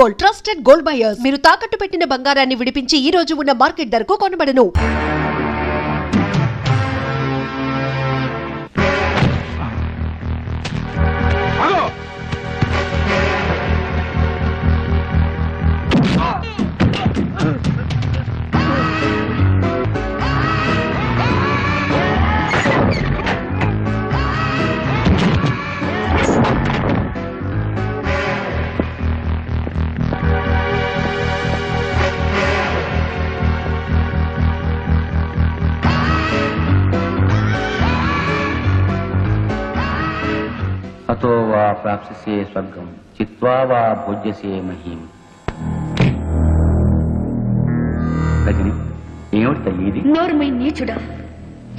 Gold, trusted gold buyers. మీరు తాకట్టు పెట్టిన బంగారాన్ని విడిపించి ఈ రోజు ఉన్న మార్కెట్ ధరకు కొనబడను. అతో వా ప్రాప్స్యసే స్వర్గం చిత్వా వా భోజ్యసే మహీం. రజని, ఏమిటి తల్లి ఇది? నోరుమై నీచుడా,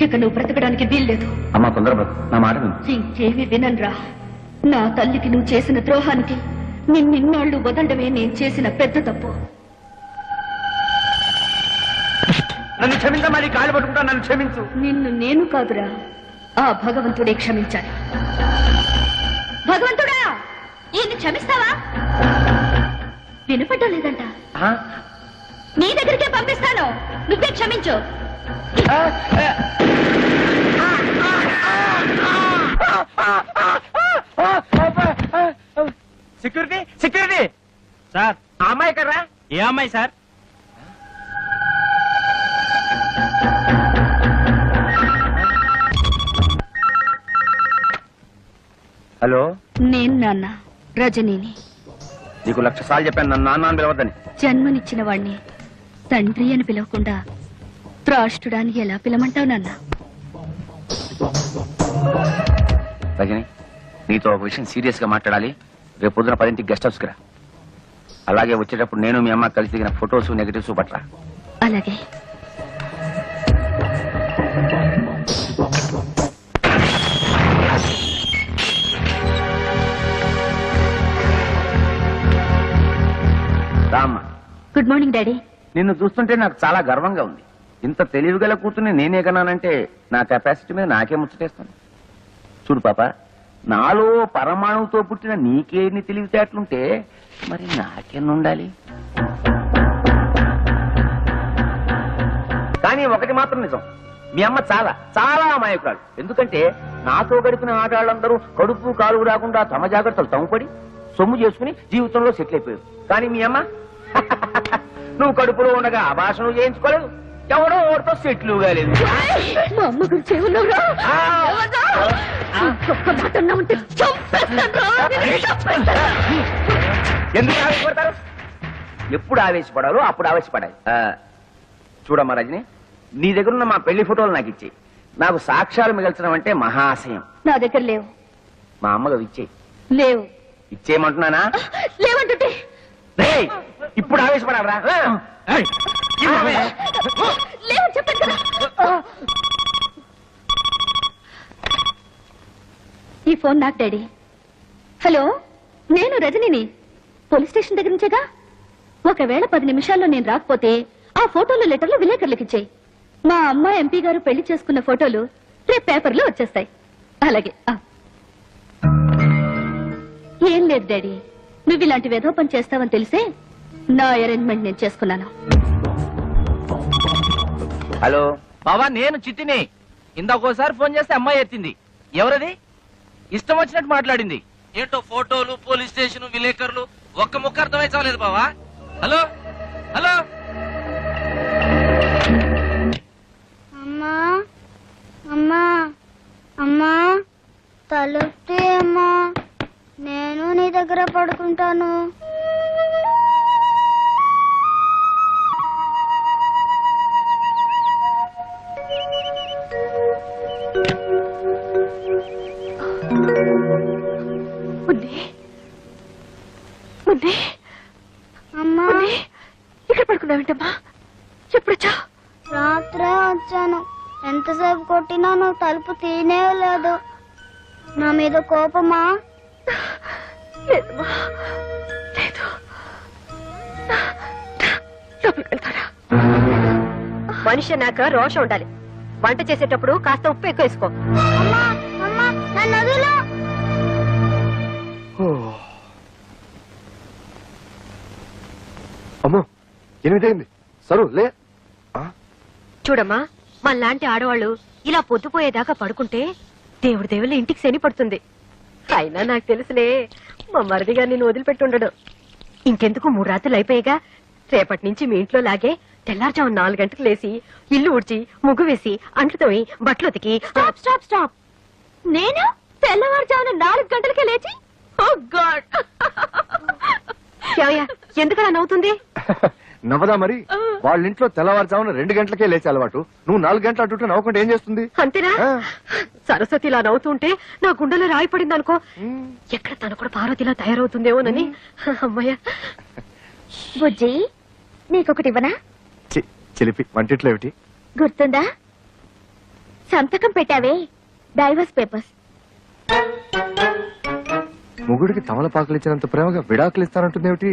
ఇక నువ్వు బ్రతకడానికి వీల్లేదు. అమ్మా తొందర బ్రతు, నా మాట విను. ఇంకేమీ వినన్రా. నా తల్లికి నువ్వు చేసిన ద్రోహానికి నిన్నిన్నాళ్లు వదలడమే నేను చేసిన పెద్ద తప్పు. నన్ను క్షమించమని కాలు పట్టుకుంటా, నన్ను క్షమించు. నిన్ను నేను కాదురా, ఆ భగవంతుడే క్షమించాలి. భగవంతుడా, ఈయన్ని క్షమిస్తావా? వినపడ్డం లేదంట. నీ దగ్గరికే పంపిస్తాను, నువ్వే క్షమించు. సెక్యూరిటీ సెక్యూరిటీ సార్, ఆ అమ్మాయి కర్రా? ఏ అమ్మాయి సార్? హలో, నేను నాన్న రజనీని. నీకు 1,00,000 సార్లు చెప్పాను నన్ను నాన్న అని పిలవద్దని. జన్మనిచ్చిన వాణ్ణి తండ్రి అని పిలవకుండా త్రాష్టుడాన్ని ఎలా పిలమంటావు నాన్న? రజని, నీతో ఒక విషయం సీరియస్ గా మాట్లాడాలి. రేపు పొద్దున 10ంటికి గెస్ట్ హౌస్కి రా. అలాగే వచ్చేటప్పుడు నేను మీ అమ్మ కలిసి దిగిన ఫొటోస్ నెగటివ్స్ పట్టరా. అలాగే. రామ్మ. Good morning daddy. నిన్ను చూస్తుంటే నాకు చాలా గర్వంగా ఉంది. ఇంత తెలివిగల కూతుర్ని నేనే కన్నానంటే నా కెపాసిటీ మీద నాకే ముచ్చటేస్తాను. చూడు పాప, నాలో పరమాణువుతో పుట్టిన నీకేన్ని తెలివితేటలుంటే మరి నాకెన్నుండాలి? కానీ ఒకటి మాత్రం నిజం, మీ అమ్మ చాలా చాలా అమాయకురాలు. ఎందుకంటే నాతో గడిపిన ఆటవాళ్ళందరూ కడుపు కాలు రాకుండా తమ జాగ్రత్తలు తమ్ముపడి సొమ్ము చేసుకుని జీవితంలో సెటిల్ అయిపోయారు. కానీ మీ అమ్మ నువ్వు కడుపులో ఉండగా అభాషణ చేయించుకోలేదు, ఎవడో ఓడితో సెటిల్ కాలేదు. మా అమ్మ గురించి ఎందుకు ఆవేశపడతారు? ఎప్పుడు ఆవేశపడాలో అప్పుడు ఆవేశపడాలి. చూడమ్మా రజని, నీ దగ్గర ఉన్న మా పెళ్లి ఫోటోలు నాకు ఇచ్చేయి. నాకు సాక్ష్యాలు మిగల్చడం అంటే మహాశయం. నా దగ్గర లేవు. మా అమ్మగా ఇచ్చేయి. లేవు. ఇచ్చేయమంటున్నానా? లేవంటుంటే ఇప్పుడు ఆవేశపడాలరా? లేవని చెప్పాను కదా. ఈ ఫోన్ నాకు డాడీ. హలో, నేను రజనిని. పోలీస్ స్టేషన్ దగ్గర నుంచేగా. ఒకవేళ 10 నిమిషాల్లో నేను రాకపోతే ఆ ఫోటోలు లెటర్లు విలేకరులకు ఇచ్చేయి. మా అమ్మ ఎంపీ గారు పెళ్లి చేసుకున్న ఫోటోలు రేపు పేపర్లో వచ్చేస్తాయి. అలాగే. ఏం లేదు డాడీ, నువ్వు ఇలాంటి వెధవ పని చేస్తావని తెలిసే నా అరేంజ్మెంట్ నేను చేసుకున్నాను. హలో బావా, నేను చిట్టిని. ఇందాకోసారి ఫోన్ చేస్తే అమ్మాయి ఎత్తింది. ఎవరది? ఇష్టం వచ్చినట్టు మాట్లాడింది. ఏంటో ఫోటోలు, పోలీస్ స్టేషన్, విలేకరులు, ఒక్క ముక్క అర్థమై చావలేదు బావా. Hello hello. అమ్మా అమ్మా అమ్మా, తలుపుతీ అమ్మా, నేను నీ దగ్గర పడుకుంటాను. అమ్మా, ఇక్కడ పడుకున్నావేంటమ్మా? ఎప్పుడొచ్చా? రాత్రే వచ్చాను. ఎంతసేపు కొట్టినా నువ్వు తలుపు తీనే లేదు. నా మీద కోపమా? లేదమ్మా, లేదు. లోపలికి వెళ్తారా? మనిషి నాక రోషం ఉండాలి. వంట చేసేటప్పుడు కాస్త ఉప్పు ఎక్కువ వేసుకో. అమ్మా అమ్మా, నన్ను వదిలు. అమ్మో 8 అయింది. సరు లే. చూడమ్మా మనలాంటి ఆడవాళ్ళు ఇలా పొద్దుపోయేదాకా పడుకుంటే దేవుడి దేవుళ్ళ ఇంటికి శని పడుతుంది. అయినా నాకు తెలుసులే మా మరిదిగా నేను వదిలిపెట్టి ఉండడు. ఇంకెందుకు 3 రాత్రులు అయిపోయాగా రేపటి నుంచి మీ ఇంట్లో లాగే తెల్లారుజాము 4 గంటలకు లేసి ఇల్లు ఊడ్చి ముగ్గు వేసి అంట్లు తోమి బట్టలు ఉతికి. Stop stop stop. నేను తెల్లవారుజామున 4 గంటలకే లేచి? ఓ గాడ్! ఎందుకలా నవ్వుతుంది? నవ్వదా మరి? వాళ్ళ ఇంట్లో తెల్లవారుజామున 2 గంటలకే లేచే అలవాటు. నువ్వు 4 గంటలు అటుంటే నవ్వుకుంటే ఏం చేస్తుంది? అంతేనా? సరస్వతి ఇలా నవ్వుతుంటే నా గుండెలో రాయి పడింది అనుకో. ఎక్కడ తను కూడా పార్వతిలా తయారవుతుందేమోనని. అమ్మయ్య. బుజ్జి నీకొకటి ఇవ్వనా? చిలిపి వంటిట్లో ఏమిటి? గుర్తుందా? సంతకం పెట్టావే డైవర్స్ పేపర్స్. మొగుడికి తమలపాకులు ఇచ్చినంత ప్రేమగా విడాకులు ఇస్తానంటుంది ఏమిటి?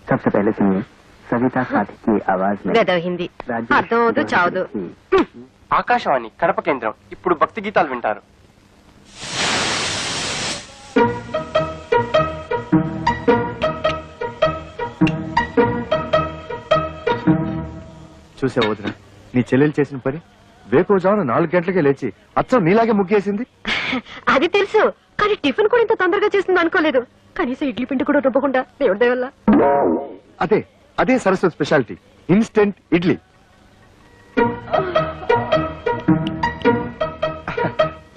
सबसे पहले सुनिए सविता साथी की आवाज में గదో హిందీ అర్థం అవదు చావదు. ఆకాశవాణి కడప కేంద్రం ఇప్పుడు భక్తి గీతాలు వింటారు. చూసా వదిన, నీ చెల్లెలు చేసిన పని. వేకోజామున 4 గంటలకే లేచి అచ్చం నీలాగే ముగ్గేసింది. అది తెలుసు, కానీ టిఫిన్ కూడా ఇంత తొందరగా చేస్తుంది అనుకోలేదు. కనీసం ఇడ్లీ పిండి కూడా రుబ్బకుండా దేవుడి దయ వల్ల. అదే అదే సరస్వతి స్పెషాలిటీ, ఇన్స్టెంట్ ఇడ్లీ.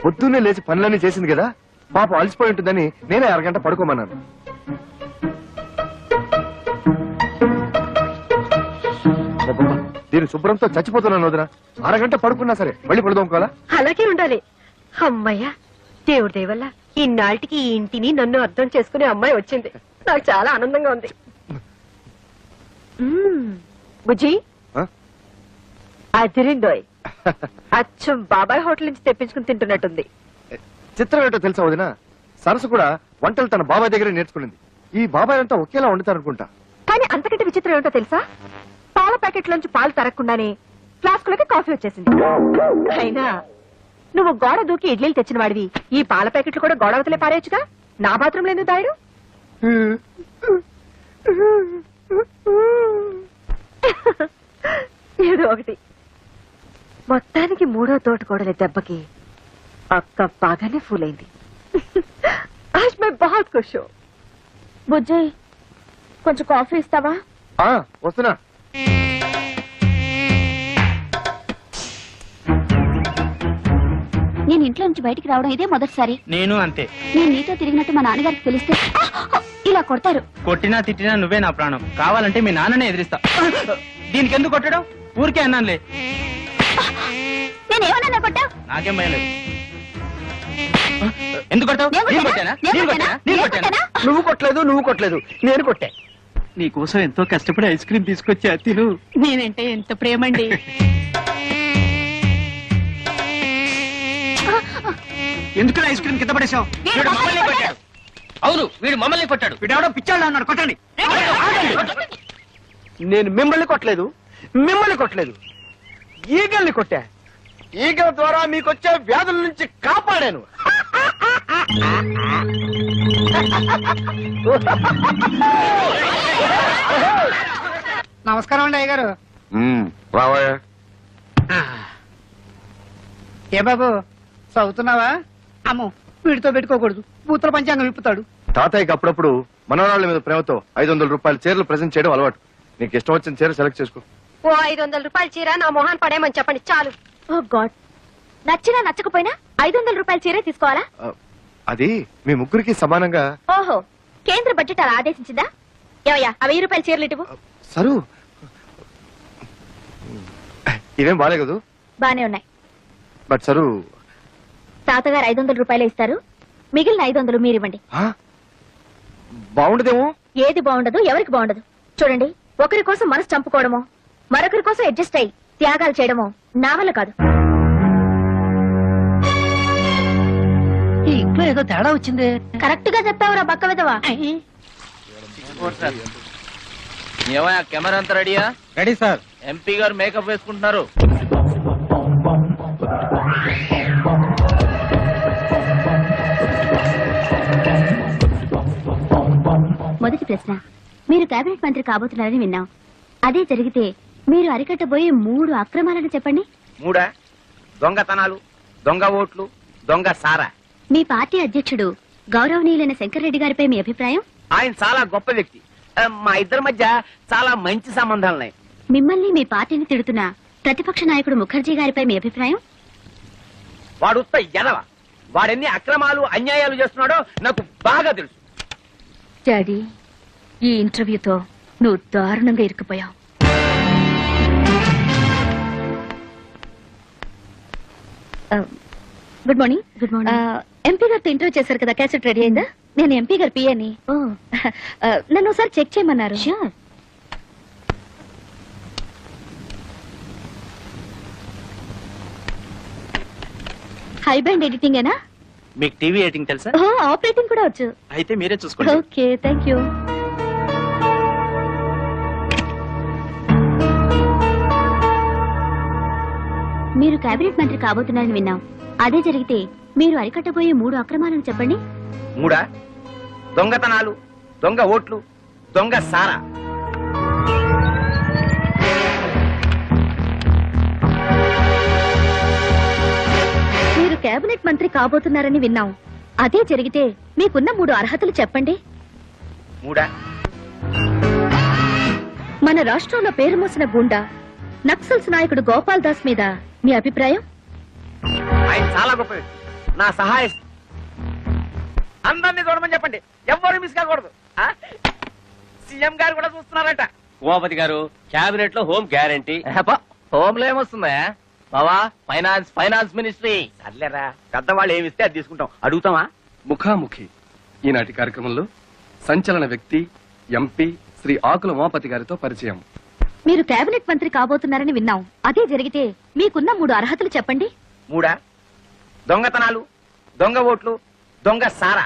పొద్దున్నే లేచి పనులన్నీ చేసింది కదా, పాప అలసిపోయి ఉంటుందని నేనే 1 గంట పడుకోమన్నాను. దీని శుభ్రంతో చచ్చిపోతున్నాను వదిన. 1 గంట పడుకున్నా సరే మళ్ళీ పడుకోవాలా? అలాగే ఉండాలి. అమ్మయ్యా, దేవుడి దయ వల్ల ఇన్నాళ్ళకి ఈ ఇంటిని నన్ను అర్థం చేసుకునే అమ్మాయి వచ్చింది. నాకు చాలా ఆనందంగా ఉంది. బుజ్జి అదిరిందోయ్. అచ్చం బాబాయ్ హోటల్ నుంచి తెప్పించుకుని తింటున్నట్టుంది. చిత్రం ఏంటో తెలుసా వదిన, సరస్సు కూడా వంటలు తన బాబాయ్ దగ్గరే నేర్చుకునింది. ఈ బాబాయ్ అంతా ఒకేలా వండుతారనుకుంటా. కానీ అంతకంటే విచిత్రం ఏంటో తెలుసా? పాల ప్యాకెట్ లోంచి పాలు తరగకుండానే ఫ్లాస్కులకి కాఫీ వచ్చేసింది. అయినా నువ్వు గోడ దూకి ఇడ్లీలు తెచ్చిన వాడివి, ఈ పాల ప్యాకెట్లు కూడా గోడ అవతలే పారేయచ్చుగా. నా బాత్రూంలో ఎందుకు దాయడు? ఏదో ఒకటి. మొత్తానికి 3వ తోటకోడలి దెబ్బకి అక్క బాగానే ఫూల్ అయింది. ఆజ్ మై బహుత్ ఖుష్ హూ. బుజ్జి కొంచెం కాఫీ ఇస్తావా? వస్తున్నా. నేను ఇంట్లో నుంచి బయటికి రావడం ఇదే మొదటిసారి. నేను అంతే. నేను నీతో తిరిగినట్టు మా నాన్నగారికి తెలిస్తే ఇలా కొడతారు. కొట్టినా తిట్టినా నువ్వే నా ప్రాణం. కావాలంటే మీ నాన్ననే ఎదిరిస్తా. దీనికి ఎందుకు కొట్టడం? ఊరికే అన్నానులే. నేనేమన్నా కొట్టావు? నాకేం భయలేదు. ఎందుకు కొట్టావు? నువ్వు కొట్టలేదు నేను కొట్టా. నీకోసం ఎంతో కష్టపడి ఐస్ క్రీమ్ తీసుకొచ్చా, తిను. నేనంటే ఎంత ప్రేమండి. ఎందుకు ఐస్ క్రీమ్ కింద పడేశావు? వీడు మమ్మల్ని కొట్టాడు. అవును, వీడు మమ్మల్ని కొట్టాడు. వీడెవడో పిచ్చాడు అన్నాడు. కొట్టండి. నేను మిమ్మల్ని కొట్టలేదు, ఈగల్ని కొట్టా. ఈగల ద్వారా మీకొచ్చే వ్యాధుల నుంచి కాపాడాను. నమస్కారం అండి అయ్యగారు. రావయ్యా. ఏ బాబు చదువుతున్నావా? అమ్మో, వీడితో పెట్టుకోకూడదు, బూతుల పంచాంగం విప్పుతాడు. తాతయ్యకి అప్పుడప్పుడు మనవరాళ్ళ మీద ప్రేమతో 500 రూపాయల చీరలు ప్రెజెంట్ చేయడం అలవాటు. నీకు ఇష్టం వచ్చిన చీర సెలెక్ట్ చేసుకో. ఓ 500 రూపాయల చీర నా మొహాన్ పడేయమని చెప్పండి చాలు. ఓ గాడ్, నచ్చినా నచ్చకపోయినా 500 రూపాయల చీరే తీసుకోవాలా? అది మీ ముగ్గురికి సమానంగా. ఓహో, కేంద్ర బడ్జెట్ అలా ఆదేశించిందా? ఏవయ్యా, ఆ 1000 రూపాయల చీరలు ఇటువు. సరు ఇవేం బాలే కదూ. బానే ఉన్నాయి. బట్ సరు తాతగారు 500 రూపాయలు ఇస్తారు, మిగిలిన 500 మీరివ్వండి. బాగుండదేమో. ఏది బాగుండదు, ఎవరికి బాగుండదు. చూడండి, ఒకరి కోసం మనసు చంపుకోవడమో, మరొకరి కోసం అడ్జస్ట్ అయ్యి త్యాగాలు చేయడమో నా వల్ల కాదు. ఈ ఇంట్లో ఏదో తేడా వచ్చింది. కరెక్ట్ గా చెప్పావురా బక్క విధవా. ఏమయ్యా కెమెరా అంతా రెడీయా? Ready sir. ఎంపీ గారు మేకప్ వేసుకుంటున్నారు. మొదటి ప్రశ్న, మీరు కేబినెట్ మంత్రి కాబోతున్నారని విన్నాం. అదే జరిగితే మీరు అరికట్టబోయే 3 అక్రమాలను చెప్పండి. 3 దొంగతనాలు, దొంగ ఓట్లు, దొంగ సారా. మీ పార్టీ అధ్యక్షుడు గౌరవనీయులైన శంకర్రెడ్డి గారిపై మీ అభిప్రాయం? ఆయన చాలా గొప్ప వ్యక్తి. మా ఇద్దరి మధ్య చాలా మంచి సంబంధాలున్నాయి. మిమ్మల్ని మీ పార్టీని తిడుతున్న ప్రతిపక్ష నాయకుడు ముఖర్జీ గారిపై మీ అభిప్రాయం? వాడు ఉత్త ఎదవ. వాడెన్ని అక్రమాలు అన్యాయాలు చేస్తున్నాడో నాకు బాగా తెలుసు. డాడీ, ఈ ఇంటర్వ్యూతో నువ్వు దారుణంగా ఇరుక్కుపోయావు. Good morning. Good morning. MP గారితో ఇంటర్వ్యూ చేశారు కదా, క్యాసెట్ రెడీ అయిందా? నేను ఎంపీ గారి పిఏని. నన్ను ఒకసారి చెక్ చేయమన్నారు. హై బ్యాండ్ ఎడిటింగ్ ఏనా? మీకు టీవీ ఎడిటింగ్ తెలుసా? ఆపరేటింగ్ కూడా వచ్చు. అయితే మీరే చూసుకోండి. Okay, thank you. మీరు కేబినెట్ మంత్రి కాబోతున్నారని విన్నాం. అదే జరిగితే మీరు అరికట్టబోయే 3 అక్రమాలను చెప్పండి. 3 దొంగతనాలు, దొంగ ఓట్లు, దొంగ సారా. మీరు కేబినెట్ మంత్రి కాబోతున్నారని విన్నాం. అదే జరిగితే మీకున్న 3 అర్హతలు చెప్పండి. 3 మన రాష్ట్రంలో పేరు మోసిన గుండా నక్సల్స్ నాయకుడు గోపాల్ దాస్ మీద మీ అభిప్రాయం? ఆయన చాలా గొప్ప వ్యక్తి. నా సహాయ అందరినీ చూడమని చెప్పండి, ఎవ్వరు మిస్ కాకూడదు. సీఎం గారు కూడా చూస్తున్నారట. ఉమాపతి గారు, క్యాబినెట్ లో హోమ్ గ్యారంటీ. హోమ్ లో ఏమొస్తుందా బావా? Finance ministry. సర్లేరా, పెద్దవాళ్ళు ఏమిస్తే అది తీసుకుంటాం. అడుగుతామా? ముఖాముఖి ఈనాటి కార్యక్రమంలో సంచలన వ్యక్తి ఎంపీ శ్రీ ఆకుల ఉమాపతి గారితో పరిచయం. మీరు కేబినెట్ మంత్రి కాబోతున్నారని విన్నాం. అదే జరిగితే మీకున్న 3 అర్హతలు చెప్పండి. 3 దొంగతనాలు, దొంగ ఓట్లు, దొంగ సారా.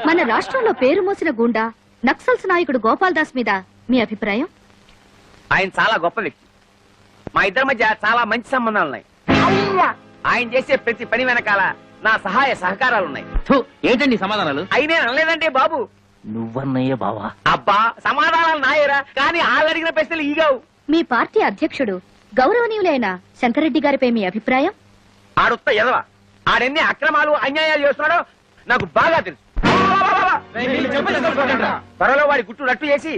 మన రాష్ట్రంలో పేరు మోసిన గుండా నక్సల్స్ నాయకుడు గోపాల్ దాస్ మీద మీ అభిప్రాయం? ఆయన చాలా గొప్ప వ్యక్తి. మా ఇద్దరి మధ్య చాలా మంచి సంబంధాలున్నాయి. ఆయన చేసే ప్రతి పని వెనకాల నా సహాయ సహకారాలున్నాయి. ఏంటండి సమాధానాలు? అయినే అనలేదంటే బాబు. నువ్వన్నయ్యే బావా. అబ్బా, సమాధానాలు నాయరా, కానీ వాళ్ళు అడిగిన ప్రశ్నలు ఈగావు. మీ పార్టీ అధ్యక్షుడు గౌరవనీయులైన శంకర్రెడ్డి గారిపై మీ అభిప్రాయం? ఆడుత్త ఎదవ. ఆడెన్ని అక్రమాలు అన్యాయాలు చేస్తున్నాడో నాకు బాగా తెలుసు. త్వరలో వాడి గుట్టు రట్టు చేసి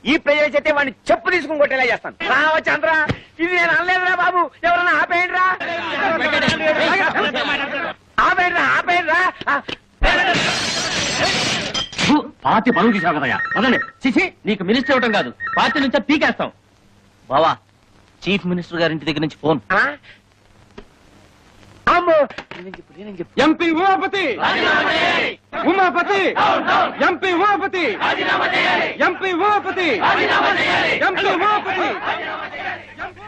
ఈ ప్రజలు చేస్తే వాడిని చెప్పు తీసుకుని కొట్టేలా చేస్తాను. రామచంద్ర, ఇది నేను అనలేదురా బాబు. ఎవరన్నా ఆపేయండిరా, ఆపేయండిరా. పార్టీ పనులు తీసావు కదయ్యా, వదండి. చిచి, నీకు మినిస్టర్ ఇవ్వటం కాదు, పార్టీ నుంచే పీకేస్తాం. బావా, చీఫ్ మినిస్టర్ గారి ఇంటి దగ్గర నుంచి phone. MP Umapathi, Umapathi, MP Umapathi, MP Umapathi, MP Umapathi.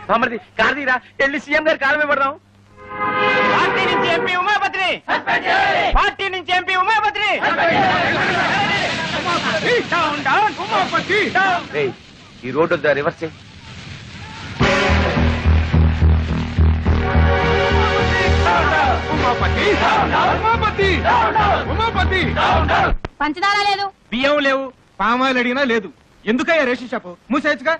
మామది కార్తీరా, వెళ్ళి సీఎం గారి కాలమే పడదాం. పార్టీ నుంచి ఎంపీ ఉమాపతిని, పార్టీ నుంచి ఎంపీ ఉమాపతిని. ఈ రోడ్డు రివర్స్ చేయి. పంచదార లేదు, బియ్యం లేవు, పామాయిల్ అడిగినా లేదు. ఎందుకయ్యా రేషన్ షాపు మూసేయచ్చుగా?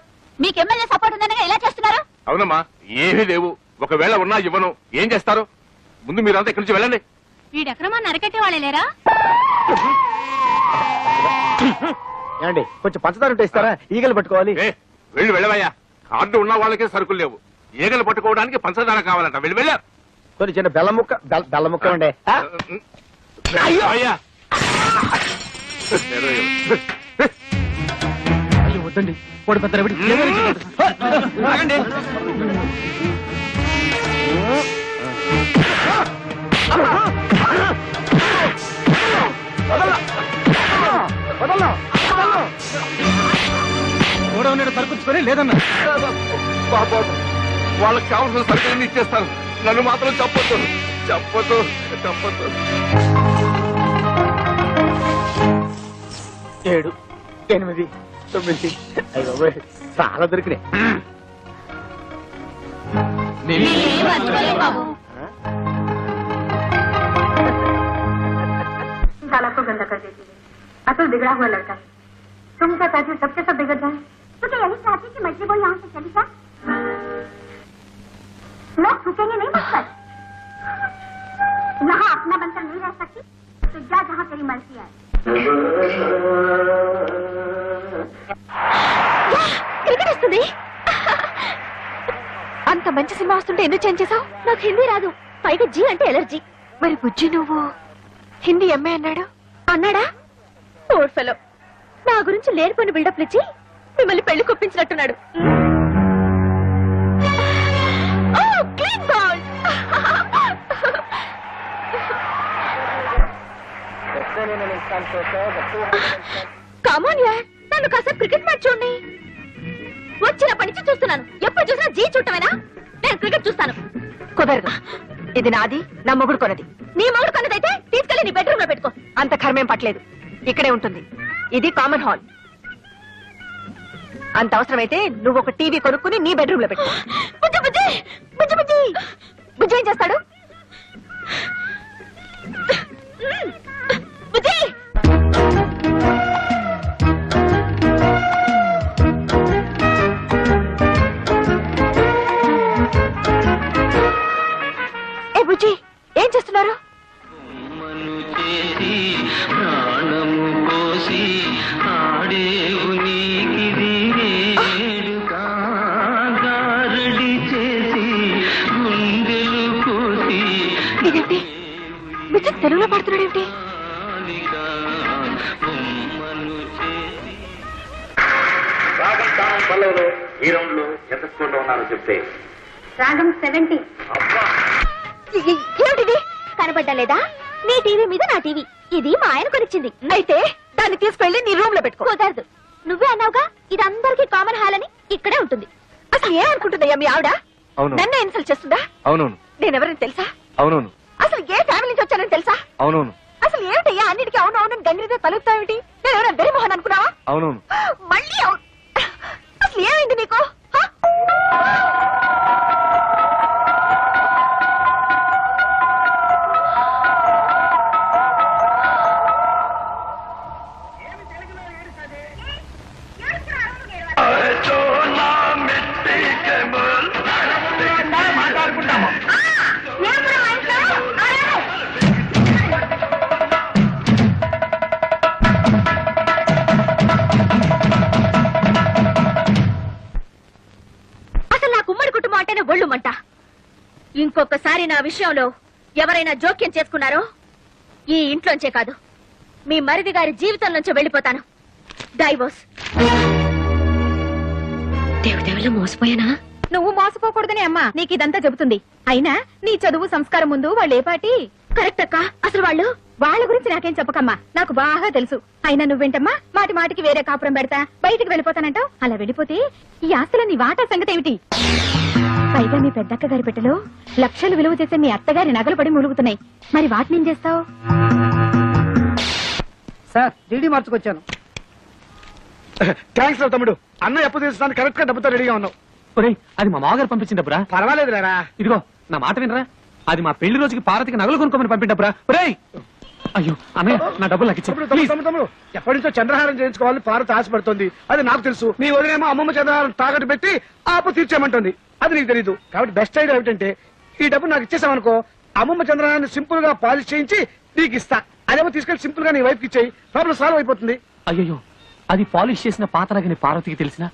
మీకు ఎమ్మెల్యే సపోర్ట్ ఉందనగా ఎలా చేస్తున్నారు? అవునమ్మా, ఏమీ లేవు. ఒకవేళ ఉన్నా ఇవ్వను. ఏం చేస్తారు? ముందు మీరంతా ఇక్కడి నుంచి వెళ్ళండి. వీడి అక్రమాన్ని అరకట్టే వాళ్ళే లేరా? ఏమండి, కొంచెం పంచదార ఉంటే ఇస్తారా? ఈగలు పట్టుకోవాలి. వెళ్ళి వెళ్ళవయ్యా. కార్డు ఉన్న వాళ్ళకే సరుకులు లేవు. ఈగలు పట్టుకోవడానికి పంచదార కావాలంట. వెళ్ళి వెళ్ళా. కొన్ని చిన్న బెల్ల ముక్క ఉండే. అయ్యా, అయ్యో వద్దండి వాడు పెద్ద రవిడి. ఆగండి. గోడౌన్ సరుకుంచుకొని లేదన్నా. బాబు వాళ్ళకి కావాల్సిన సరుకులన్నీ ఇచ్చేస్తాను, నన్ను మాత్రం చెప్పొద్దు చెప్పొద్దు చెప్పొద్దు. 7, 8, 9 అయ్యో చాలా దొరికినాయి. साला को गंदा कर देती है। असल बिगड़ा हुआ लड़का है। तुम क्या चाहती हो सबके सब बिगड़ जाए? तो क्या यही चाहती कि मछली बोल यहाँ से चली जा? लोग छूटेंगे नहीं मुझपर। यहाँ अपना बनकर नहीं रह सकती तो जा जहाँ तेरी मर्जी है। క్రికెట్ వస్తుంది. అంత మంచి సినిమా వస్తుంటే ఎందుకు చేంజ్ చేసావు? నాకు హిందీ రాదు, పైగా జీ అంటే ఎలర్జీ. మరి బుజ్జి నువ్వు హిందీ ఎంఏ అన్నాడా? ఓడ్ ఫెలో నా గురించి లేనిపోయిన బిల్డప్లు ఇచ్చి మిమ్మల్ని పెళ్లి కొప్పించినట్టున్నాడు. కామోన్ యార్, నన్ను కాసేపు క్రికెట్ మ్యాచ్ చూడండి. వచ్చినప్పటి నుంచి చూస్తున్నాను, ఎప్పుడు చూసినా జీ చూడటమేనా? నేను క్రికెట్ చూస్తాను. కుదరదు, ఇది నాది, నా మొగుడు కొనది. నీ మొగుడు కొన్నదైతే తీసుకెళ్లి నీ బెడ్రూమ్ లో పెట్టుకో. అంత కర్మేం పట్టలేదు, ఇక్కడే ఉంటుంది. ఇది కామన్ హాల్. అంత అవసరమైతే నువ్వు ఒక టీవీ కొనుక్కుని నీ బెడ్రూమ్ లో పెట్టుకో. బుజ్జి బుజ్జి బుజ్జి బుజ్జి బుజ్జి ఏం చేస్తాడు? బుజ్జి ఏ బుజ్జి ఏం చేస్తున్నారు? ఇదేంటి బుజ్జి తెలుగులో పాడుతున్నాడు ఏమిటి? ఈ రౌండ్ లో ఎంత స్కోర్ లో ఉన్నారో చెప్తే. రాగం 70. ఏమిటిది కనబడ్డా లేదా? నీ టీవీ మీద నా టీవీ, ఇది మా ఆయన కొనిచ్చింది. అయితే దాన్ని తీసుకెళ్లి నీ రూమ్ లో పెట్టుకో. కుదరదు, నువ్వే అన్నావుగా ఇది అందరికీ కామన్ హాల్ అని. ఇక్కడే ఉంటుంది. అసలు ఏమనుకుంటుందయ్యా మీ ఆవిడ? నన్నే ఇన్సల్ట్ చేస్తుందా? అవునవును. నేనెవరని తెలుసా? అవునవును. అసలు ఏ ఫ్యామిలీ నుంచి వచ్చానని తెలుసా? అవునవును. అసలు ఏమిటయ్యా అన్నిటికీ అవును అవునని గంగిరితో తలుపుతావేమిటి? నేను ఎవరైనా బెరిమోహన్ అనుకున్నావా? అవునవును. మళ్ళీ అవును. అసలు ఏమైంది నీకు? ఒళ్ళుమంట. ఇంకొకసారి నా విషయంలో ఎవరైనా జోక్యం చేసుకున్నారో ఈ ఇంట్లోంచే కాదు, మీ మరిది గారి జీవితం నుంచి వెళ్ళిపోతాను. డైవోర్స్. దేవుదేవలో మోసపోయానా? నువ్వు మోసపోకూడదని అమ్మా నీకు ఇదంతా చెబుతుంది. అయినా నీ చదువు సంస్కారం ముందు వాళ్ళు ఏ పాటి? కరెక్ట్ అక్క. అసలు వాళ్ళ గురించి నాకేం చెప్పకమ్మా, నాకు బాగా తెలుసు. అయినా నువ్వేంటమ్మా మాటి మాటికి వేరే కాపురం పెడతా బయటికి వెళ్ళిపోతానంటావు? అలా వెళ్ళిపోతే ఈ ఆస్తుల నీ వాటా సంగతి ఏమిటి? పైగా మీ పెద్దక్క గారి పెట్టెలో లక్షలు విలువ చేసే మీ అత్తగారి నగలు పడి ములుగుతున్నాయి. మరి వాటిని ఏం చేస్తావు? Sir DD మార్చుకొచ్చాను. థ్యాంక్స్ రా తమ్ముడు, అన్న ఎప్పుడు తీసుకోవడానికి కరెక్ట్ గా డబ్బుతో రెడీగా ఉన్నావు. అది మా మామగారు పంపించిన డబ్బురా. పర్వాలేదు రా. ఇదిగో నా మాట వినరా, అది మా పెళ్లి రోజుకి పార్వతికి నగలు కొనుక్కోమని పంపిన డబ్బురా. అయ్యో అన్నయ్య, నా డబ్బులు నాకు తమ్ముడు ఎప్పటి నుంచో చంద్రహారం చేయించుకోవాలని పార్వతి ఆశపడుతుంది. అది నాకు తెలుసు. నీ వదిలేమో అమ్మమ్మ చంద్రహారం తాకట్టు పెట్టి ఆపు తీర్చేయమంటుంది. అది నీకు తెలీదు. కాబట్టి బెస్ట్ ఐడియా ఏమిటంటే ఈ డబ్బు నాకు ఇచ్చేసామనుకో, అమ్మమ్మ చంద్రహారాన్ని సింపుల్ గా పాలిష్ చేయించి నీకు ఇస్తా. అదేమో తీసుకెళ్లి సింపుల్ గా నీ వైఫ్ కి ఇచ్చేయి, ప్రాబ్లం సాల్వ్ అయిపోతుంది. అయ్యో, అది పాలిష్ చేసిన పాతరాగని పార్వతికి తెలిసిన,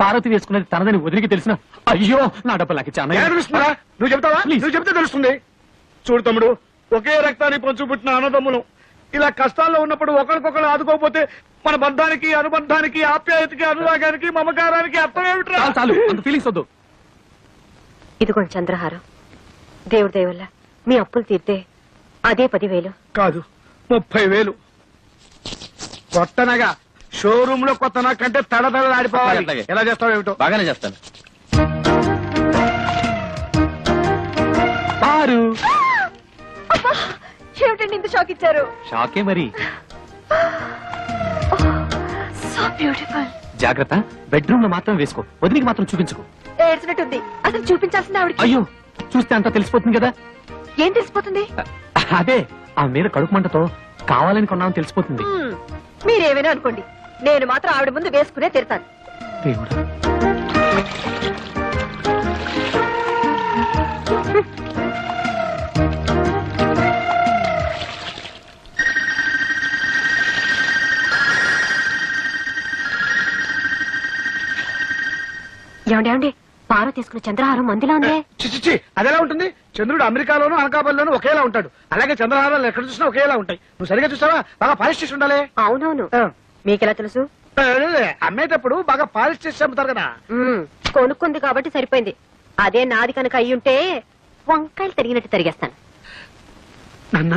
పార్వతి వేసుకున్నది తనదని వదిలికి తెలిసిన, అయ్యో నా డబ్బులు నాకు ఇచ్చా. తెలుస్తుందా? నువ్వు చెప్తావా? నువ్వు చెప్తే తెలుస్తుంది. చూడు తమ్ముడు, ఒకే రక్తాన్ని పంచు పుట్టిన అన్నదమ్ములు ఇలా కష్టాల్లో ఉన్నప్పుడు ఒకరికొకరు ఆదుకోకపోతే మన బంధానికి అనుబంధానికి ఆప్యాయతకి అనురాగానికి మమకారానికి అర్థం ఏమిట్రా? చాలు అంత ఫీలింగ్స్ వద్దు. ఇదిగోండి చంద్రహారం. దేవుడి దయ వల్ల మీ అప్పులు తీర్తే అదే 10,000. కాదు 30,000. కొత్తనగా షోరూమ్ లో కొత్తనా కంటే తడతడలాడిపోవాలి. అట్లాగే. ఎలా చేస్తావు ఏమిటో. బాగానే చేస్తాను. పారు ఏమిటండి ఇంత షాక్ ఇచ్చారు? షాకే మరి. So beautiful. జాగ్రత్త, బెడ్రూమ్ లో మాత్రం వేసుకో, వదిలికి మాత్రం చూపించుకో. ఏడ్చినట్టుంది. అసలు చూపించాల్సింది ఆవిడకి. అయ్యో, చూస్తే అంతా తెలిసిపోతుంది కదా. ఏం తెలిసిపోతుంది? అదే ఆ మీద కడుపు మంటతో కావాలని కొన్నామని తెలిసిపోతుంది. మీరేమైనా అనుకోండి, నేను మాత్రం ఆవిడ ముందు వేసుకునే తిడతాను. దేవుడా. ఏమండి పార తీసుకున్న చంద్రహారం మందిలా ఉందే. చిచ్చి అదెలా ఉంటుంది? చంద్రుడు అమెరికాలోను అనకాపల్లిలోను ఒకేలా ఉంటాడు. అలాగే చంద్రహారాలు ఎక్కడ చూసినా ఒకేలా ఉంటాయి. నువ్వు సరిగా చూసావా? బాగా పాలిష్ చేసి ఉండాలి. అవునవును. మీకెలా తెలుసు? అమ్మేటప్పుడు బాగా పాలిష్ చేసి అమ్ముతారు కదా. కొనుక్కుంది కాబట్టి సరిపోయింది. అదే నాది కనుక అయ్యుంటే వంకాయలు తరిగినట్టు తరిగేస్తాను. నాన్న